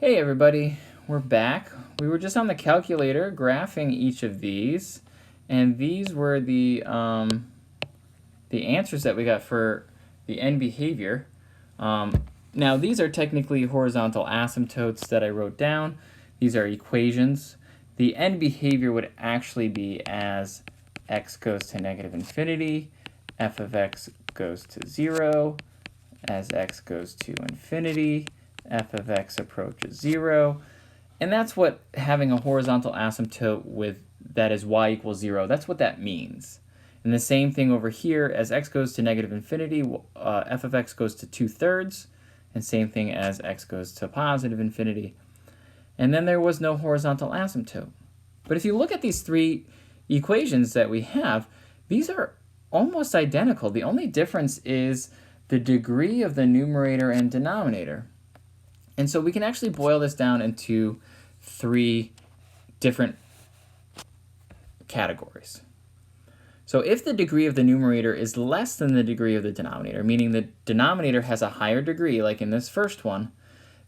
Hey everybody, we're back. We were just on the calculator graphing each of these, and these were the answers that we got for the end behavior. Now these are technically horizontal asymptotes that I wrote down. These are equations. The end behavior would actually be as x goes to negative infinity, f of x goes to 0, as x goes to infinity, f of x approaches 0. And that's what having a horizontal asymptote with that is y equals 0, that's what that means. And the same thing over here, as x goes to negative infinity, f of x goes to 2/3, and same thing as x goes to positive infinity. And then there was no horizontal asymptote. But if you look at these three equations that we have, these are almost identical. The only difference is the degree of the numerator and denominator. And so we can actually boil this down into three different categories. So if the degree of the numerator is less than the degree of the denominator, meaning the denominator has a higher degree, like in this first one,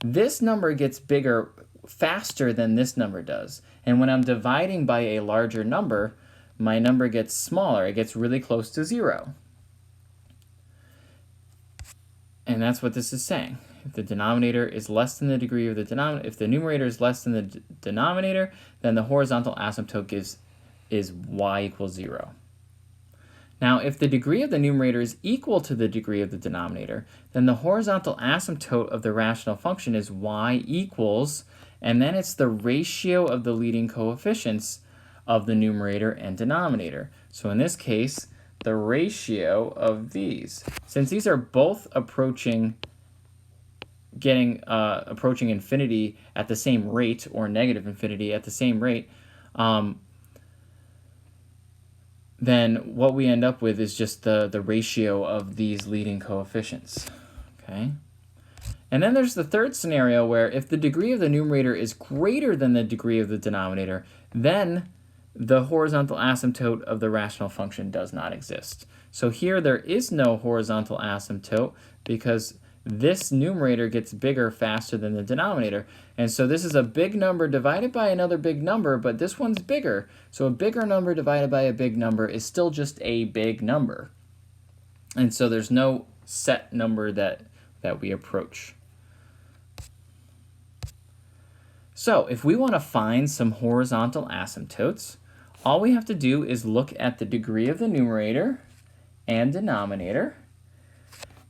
this number gets bigger faster than this number does. And when I'm dividing by a larger number, my number gets smaller. It gets really close to 0. And that's what this is saying. If the denominator is less than the degree of the denominator, if the numerator is less than the denominator, then the horizontal asymptote is y equals 0. Now, if the degree of the numerator is equal to the degree of the denominator, then the horizontal asymptote of the rational function is y equals, and then it's the ratio of the leading coefficients of the numerator and denominator. So in this case, the ratio of these. Since these are both approaching infinity at the same rate, or negative infinity at the same rate, then what we end up with is just the ratio of these leading coefficients. Okay? And then there's the third scenario where if the degree of the numerator is greater than the degree of the denominator, then the horizontal asymptote of the rational function does not exist. So here there is no horizontal asymptote because this numerator gets bigger faster than the denominator. And so this is a big number divided by another big number, but this one's bigger. So a bigger number divided by a big number is still just a big number. And so there's no set number that we approach. So if we want to find some horizontal asymptotes, all we have to do is look at the degree of the numerator and denominator,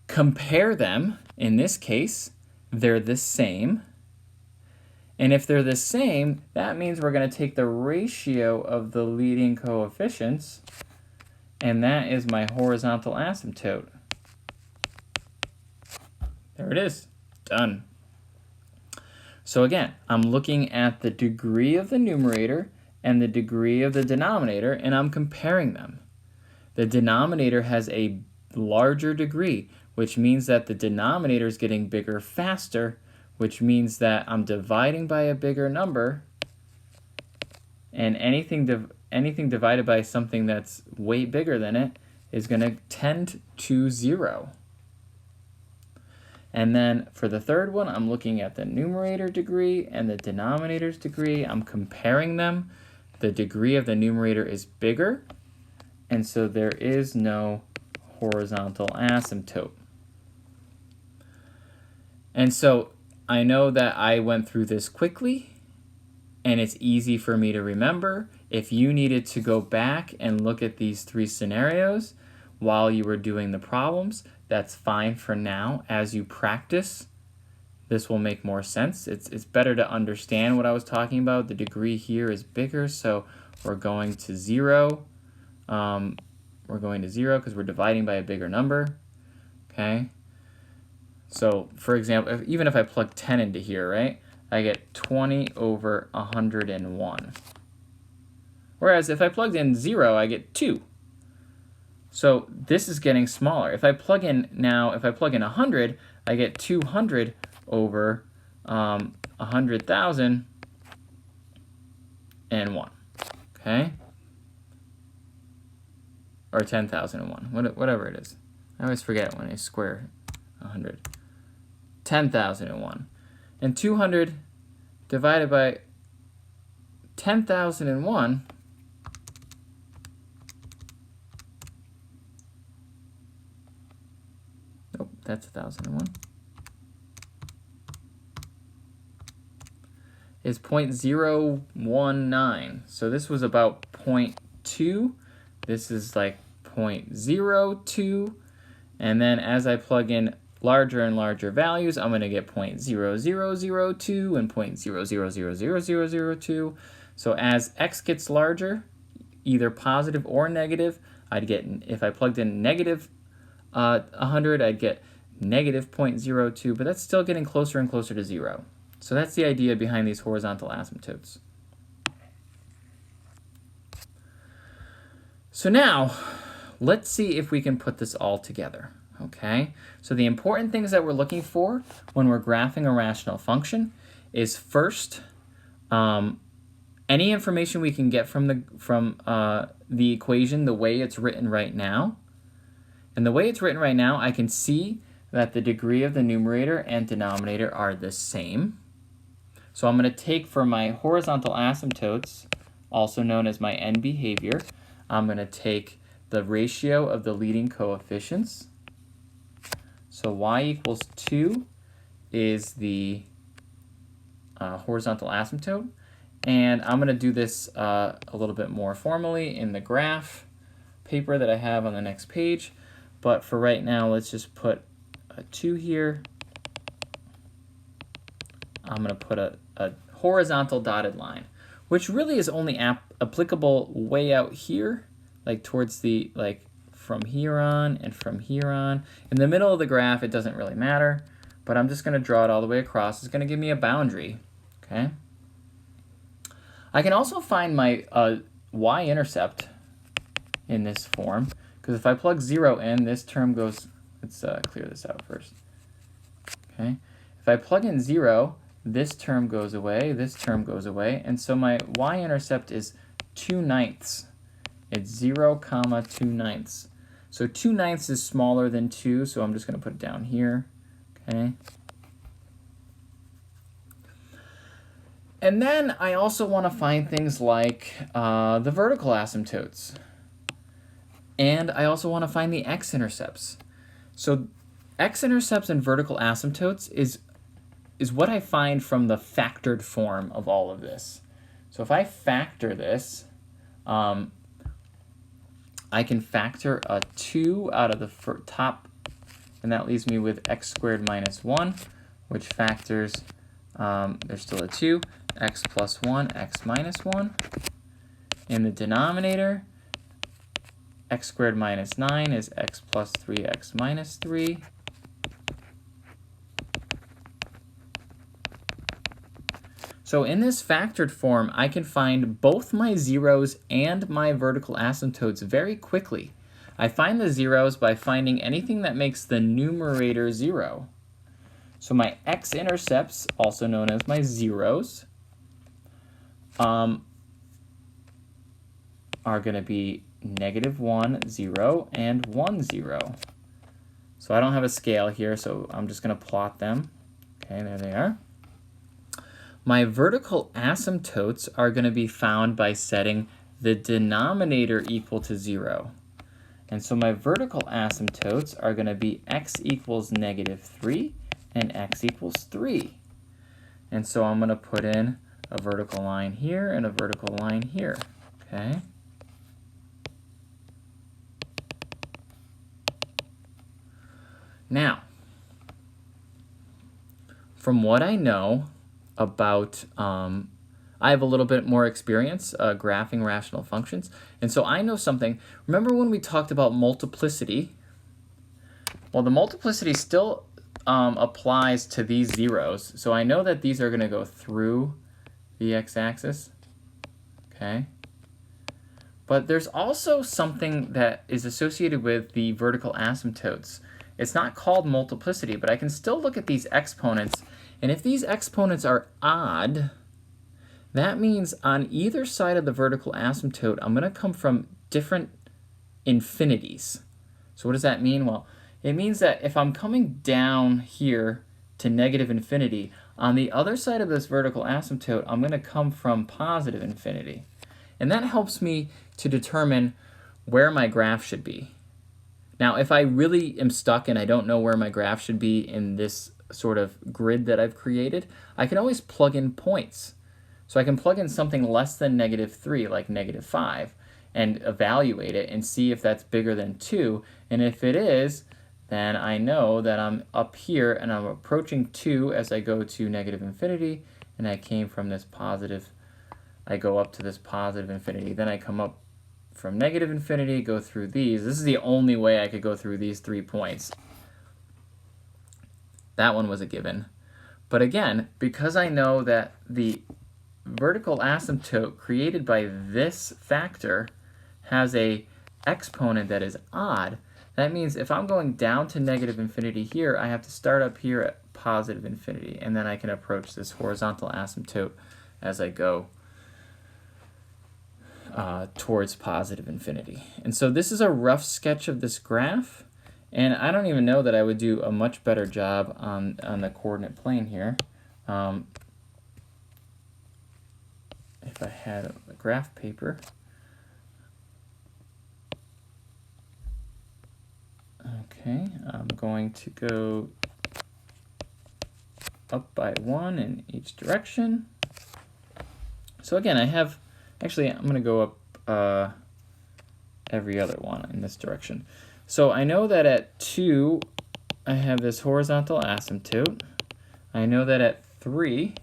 compare them. In this case, they're the same. And if they're the same, that means we're going to take the ratio of the leading coefficients, and that is my horizontal asymptote. There it is. Done. So again, I'm looking at the degree of the numerator and the degree of the denominator, and I'm comparing them. The denominator has a larger degree, which means that the denominator is getting bigger faster, which means that I'm dividing by a bigger number, and anything divided by something that's way bigger than it is going to tend to 0. And then for the third one, I'm looking at the numerator degree and the denominator's degree. I'm comparing them. The degree of the numerator is bigger, and so there is no horizontal asymptote. And so I know that I went through this quickly, and it's easy for me to remember. If you needed to go back and look at these three scenarios while you were doing the problems, that's fine for now. As you practice, this will make more sense. It's better to understand what I was talking about. The degree here is bigger, so we're going to 0. We're going to 0 because we're dividing by a bigger number. Okay? So, for example, even if I plug 10 into here, right, I get 20 over 101. Whereas if I plugged in 0, I get 2. So this is getting smaller. If I plug in 100, I get 200 over 100,001. Okay? Or 10,001, whatever it is. I always forget when I square 100. 10,001. And 200 divided by 10,001, nope, that's 1,001, is 0.019. So this was about 0.2. This is like 0.02. And then as I plug in larger and larger values, I'm going to get 0.0002 and 0.0000002. So as x gets larger, either positive or negative, I'd get, if I plugged in negative 100, I'd get negative 0.02, but that's still getting closer and closer to 0. So that's the idea behind these horizontal asymptotes. So now, let's see if we can put this all together, okay? So the important things that we're looking for when we're graphing a rational function is first, any information we can get from the equation the way it's written right now. And the way it's written right now, I can see that the degree of the numerator and denominator are the same. So I'm going to take for my horizontal asymptotes, also known as my end behavior, I'm going to take the ratio of the leading coefficients. So y equals 2 is the horizontal asymptote. And I'm going to do this a little bit more formally in the graph paper that I have on the next page. But for right now, let's just put a 2 here. I'm going to put a horizontal dotted line, which really is only applicable way out here, like towards the, like from here on and from here on. In the middle of the graph, it doesn't really matter, but I'm just going to draw it all the way across. It's going to give me a boundary, okay? I can also find my y-intercept in this form, because if I plug 0 in, this term goes, let's clear this out first, okay? If I plug in 0, this term goes away, this term goes away, and so my y-intercept is 2/9. It's 0, 2/9. So 2/9 is smaller than 2, so I'm just going to put it down here, okay? And then I also want to find things like the vertical asymptotes. And I also want to find the x-intercepts. So x-intercepts and vertical asymptotes is what I find from the factored form of all of this. So if I factor this, I can factor a 2 out of the top, and that leaves me with x squared minus 1, which factors, there's still a 2, x plus 1, x minus 1. In the denominator, x squared minus 9 is x plus 3x minus 3. So in this factored form, I can find both my zeros and my vertical asymptotes very quickly. I find the zeros by finding anything that makes the numerator 0. So my x-intercepts, also known as my zeros, are going to be -1, 0, and 1, 0. So I don't have a scale here, so I'm just going to plot them. Okay, there they are. My vertical asymptotes are going to be found by setting the denominator equal to 0. And so my vertical asymptotes are going to be x equals -3 and x equals 3. And so I'm going to put in a vertical line here and a vertical line here. Okay. Now, from what I know about, I have a little bit more experience graphing rational functions, and so I know something. Remember when we talked about multiplicity? Well, the multiplicity still applies to these zeros, so I know that these are going to go through the x-axis, okay? But there's also something that is associated with the vertical asymptotes. It's not called multiplicity, but I can still look at these exponents, and if these exponents are odd, that means on either side of the vertical asymptote, I'm going to come from different infinities. So what does that mean? Well, it means that if I'm coming down here to -infinity, On the other side of this vertical asymptote, I'm going to come from positive infinity. And that helps me to determine where my graph should be. Now, if I really am stuck and I don't know where my graph should be in this sort of grid that I've created, I can always plug in points. So I can plug in something less than -3, like -5, and evaluate it and see if that's bigger than 2. And if it is, then I know that I'm up here and I'm approaching 2 as I go to negative infinity, and I came from this positive, I go up to this positive infinity. Then I come up from negative infinity, go through these. This is the only way I could go through these 3 points. That one was a given. But again, because I know that the vertical asymptote created by this factor has a exponent that is odd, that means if I'm going down to negative infinity here, I have to start up here at positive infinity, and then I can approach this horizontal asymptote as I go towards positive infinity. And so this is a rough sketch of this graph, and I don't even know that I would do a much better job on the coordinate plane here. If I had a graph paper. Okay, I'm going to go up by 1 in each direction. So again, I have, actually I'm going to go up every other one in this direction. So I know that at 2, I have this horizontal asymptote. I know that at 3,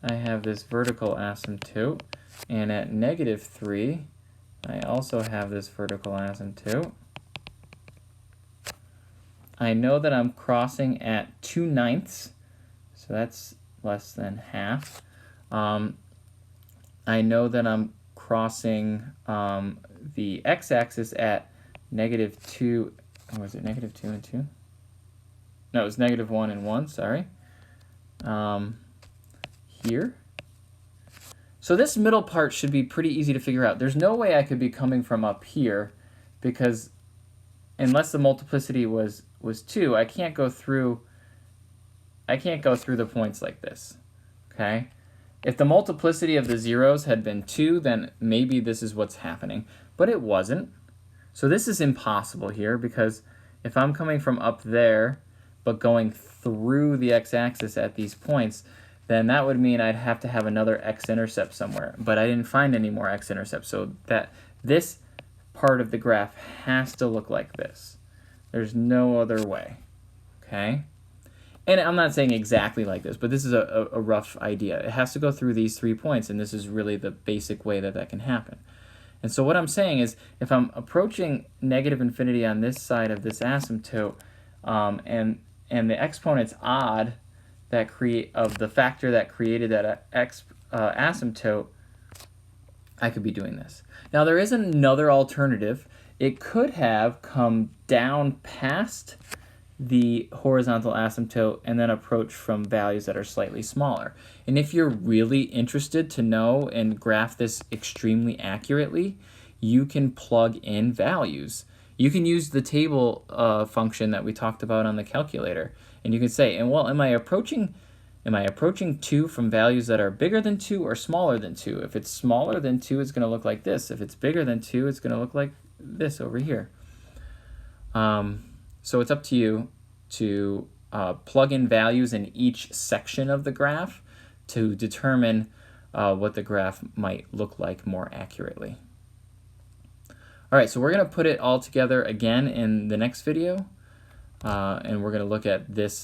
I have this vertical asymptote. And at -3, I also have this vertical asymptote. I know that I'm crossing at 2/9, so that's less than half. I know that I'm crossing the x-axis at -2, or was it -2 and 2? No, it was -1 and 1, sorry. Here. So this middle part should be pretty easy to figure out. There's no way I could be coming from up here, because unless the multiplicity was 2, I can't go through the points like this. Okay? If the multiplicity of the zeros had been 2, then maybe this is what's happening, but it wasn't. So this is impossible here, because if I'm coming from up there but going through the x-axis at these points, then that would mean I'd have to have another x-intercept somewhere, but I didn't find any more x-intercepts, so that this part of the graph has to look like this. There's no other way, okay? And I'm not saying exactly like this, but this is a rough idea. It has to go through these 3 points, and this is really the basic way that that can happen. And so what I'm saying is, if I'm approaching negative infinity on this side of this asymptote, and the exponent's odd, that of the factor that created that asymptote, I could be doing this. Now there is another alternative. It could have come down past the horizontal asymptote and then approach from values that are slightly smaller. And if you're really interested to know and graph this extremely accurately, you can plug in values. You can use the table function that we talked about on the calculator, and you can say, and well, am I approaching 2 from values that are bigger than 2 or smaller than 2? If it's smaller than 2, it's going to look like this. If it's bigger than 2, it's going to look like this over here. So it's up to you to plug in values in each section of the graph to determine what the graph might look like more accurately. All right, so we're going to put it all together again in the next video, and we're going to look at this